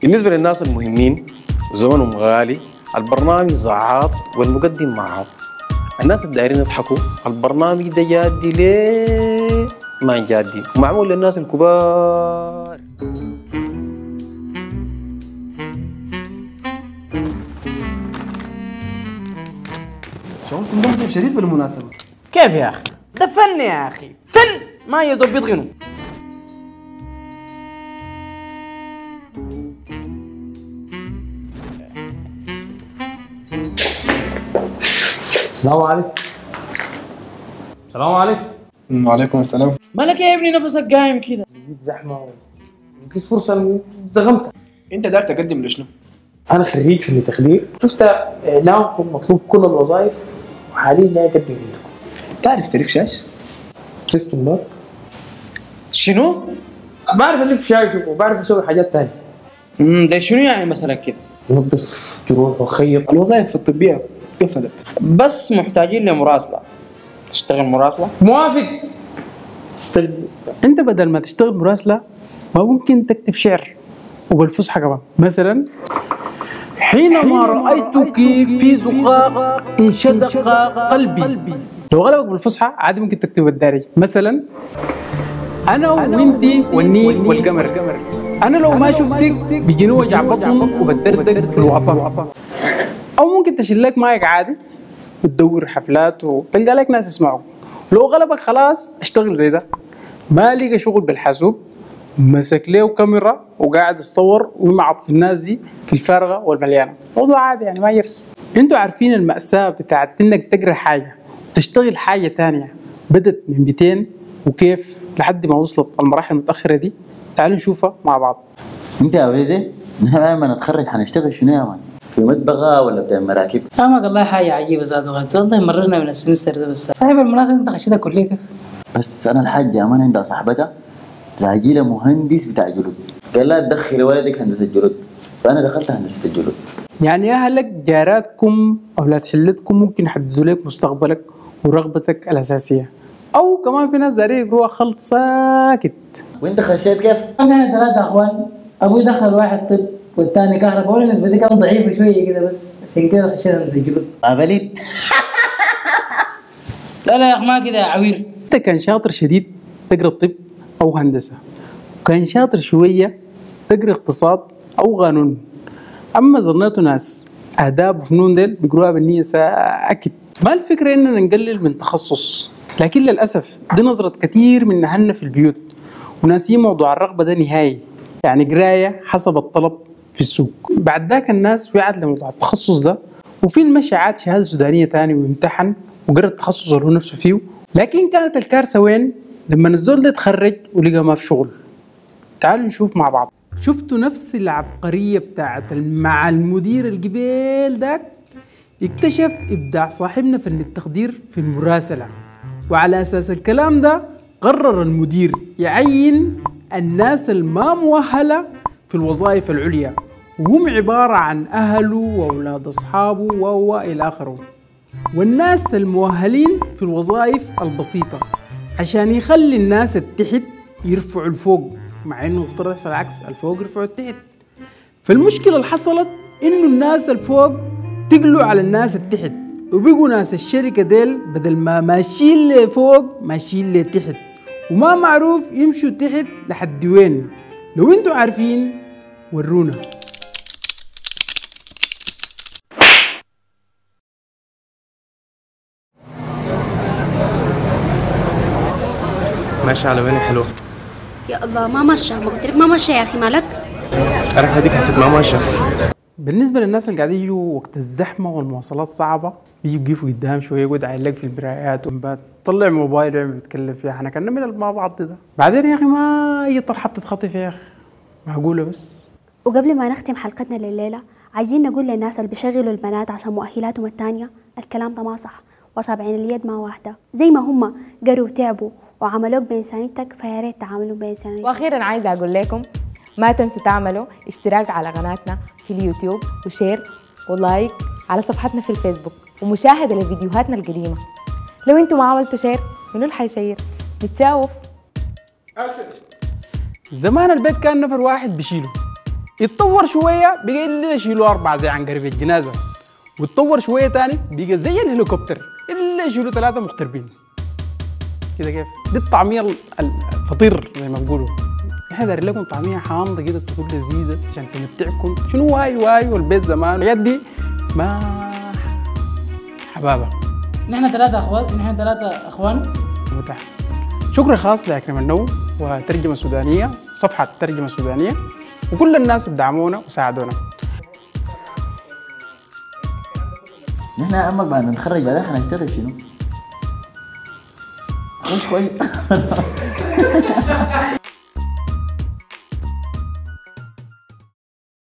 بالنسبة للناس المهمين وزمنهم غالي، البرنامج زعاط والمقدم معاط. الناس اللي دايرين يضحكوا البرنامج ده جادي ليه ما جادي، ومعمول للناس الكبار. شغلكم ده متعب شديد بالمناسبة. كيف يا اخي؟ ده فن يا اخي، فن ما يظبط غنو. السلام عليكم. السلام عليكم. وعليكم السلام. مالك يا ابني نفسك قايم كده؟ لقيت زحمة ولقيت فرصة زغمتها. انت داير تقدم لشنو؟ أنا خريج في تخدير، شفت إعلانكم مطلوب كل الوظائف وحاليا جاي أقدم عندكم. تعرف تلف شاش؟ سيستم بار. شنو؟ بعرف ألف شاي وبعرف أسوي حاجات تانية. ده شنو يعني مثلا كده؟ نظف جروح وخيط. الوظائف الطبية قفلت. بس محتاجين لمراسلة. تشتغل مراسلة؟ موافق. اشتغل. أنت بدل ما تشتغل مراسلة ما ممكن تكتب شعر وبالفصحى كمان. مثلا حينما رأيتك في زقاق انشدق قلبي. لو غلبك بالفصحى عادي ممكن تكتب بالدارج. مثلا أنا وإنتي والنيل والقمر، أنا لو ما شفتك بيجيني وجع بطن وبتدردق في الوطن. أو ممكن تشيل لك مايك عادي وتدور حفلات وتلقى لك ناس يسمعوا. لو غلبك خلاص اشتغل زي ده. ما لقى شغل بالحاسوب مسك له كاميرا وقاعد يصور ويمعط في الناس دي في الفارغه والمليانه. موضوع عادي يعني ما يرس. انتوا عارفين المأساة بتاعت انك تقرا حاجه وتشتغل حاجه تانية بدت من 200 وكيف لحد ما وصلت المراحل المتاخره دي؟ تعالوا نشوفها مع بعض. انت يا ويزي نحن لما نتخرج حنشتغل شنو يا مان؟ في مطبخة ولا بتاع مراكب؟ فاهمك والله حاجة عجيبة زاد غاد والله مررنا من السمستر ده بس صاحب المناسبة انت خشيتها كلية كيف؟ بس انا الحاجة امان عندها صاحبتها راجلة مهندس بتاع جلود، قال لها تدخلي ولدك هندسة جلود، فانا دخلت هندسة الجلود. يعني اهلك جاراتكم اولاد حلتكم ممكن يحددوا لك مستقبلك ورغبتك الاساسيه، او كمان في ناس دارين يقروها خلط ساكت. وانت خشيت كيف؟ انا 3 اخوان، ابوي دخل واحد طب والثاني كهرباء وانا نسبتي كان ضعيفة شوية كده بس عشان كده خشيت هندسة جلود. ما بليت. لا يا اخ ما كده يا عوير. انت كان شاطر شديد تقرا طب او هندسه، وكان شاطر شويه تقرا اقتصاد او قانون. اما ظنيتوا ناس اداب وفنون ديل بيقروها بالنيه ساكت. ما الفكره اننا نقلل من تخصص، لكن للاسف دي نظره كثير من اهلنا في البيوت وناسيين موضوع الرغبه ده نهائي. يعني قرايه حسب الطلب في السوق. بعد ذاك الناس وعد لموضوع التخصص ده، وفي المشي عاد شهاده سودانيه ثاني وامتحن وقرا التخصص اللي هو نفسه فيه. لكن كانت الكارثه وين؟ لما الزول ده اتخرج ولقى ما في شغل. تعالوا نشوف مع بعض. شفتوا نفس العبقريه بتاعت مع المدير القبيل داك؟ اكتشف ابداع صاحبنا فن التخدير في المراسله، وعلى اساس الكلام ده قرر المدير يعين الناس الما مؤهله في الوظائف العليا، وهم عباره عن اهله واولاد اصحابه والى اخره، والناس المؤهلين في الوظائف البسيطه عشان يخلي الناس التحت يرفعوا الفوق، مع انه مفترض يحصل العكس، الفوق يرفعوا التحت. فالمشكله اللي حصلت انه الناس الفوق تقلوا على الناس التحت، وبقوا ناس الشركه ديل بدل ما ماشيين لفوق ماشيين لتحت، وما معروف يمشوا تحت لحد وين. لو انتوا عارفين ورونا. ماشي على وين حلو؟ يا الله ما ماشى، ما قلت لك ما ماشى يا اخي مالك؟ اروح هديك حتى ما ماشى. بالنسبه للناس اللي قاعدين يجوا وقت الزحمه والمواصلات صعبه بيجوا يقفوا قدام شويه يقعد يعلق في المرايات وبات طلع موبايله ويعمل يتكلم فيها. احنا كنا نعمل مع بعض ده. بعدين يا اخي ما اي طرحه بتتخطف يا اخي، معقوله بس. وقبل ما نختم حلقتنا لليله عايزين نقول للناس اللي بيشغلوا البنات عشان مؤهلاتهم الثانيه الكلام ده ما صح، واصابعين اليد ما واحده. زي ما هم قروا وتعبوا وعملوك بإنسانيتك فيا ريت تعاملوا بإنسانيتك. واخيرا عايزه اقول لكم ما تنسوا تعملوا اشتراك على قناتنا في اليوتيوب وشير ولايك على صفحتنا في الفيسبوك ومشاهده لفيديوهاتنا القديمه. لو انتم ما عملتوا شير منو اللي حيشير؟ نتشاوف. زمان البيت كان نفر واحد بيشيله، يتطور شويه بقى اللي يشيلوا 4 زي عنقريب الجنازه، ويتطور شويه ثاني بقى زي الهليكوبتر اللي يشيلوا 3 مغتربين. كده كيف؟ دي الطعميه الفطير زي ما بيقولوا. احنا دايرين لكم طعميه حامضه كده تكون لذيذه عشان تمتعكم. شنو واي والبيت زمان الحاجات دي ما حبابه. نحن 3 اخوان متاح. شكر خاص لأكرم النوم وترجمة سودانية، صفحة ترجمة سودانية، وكل الناس اللي دعمونا وساعدونا. نحن يا عمك بعد نتخرج بعدين حنشتغل شنو؟ مش كويس.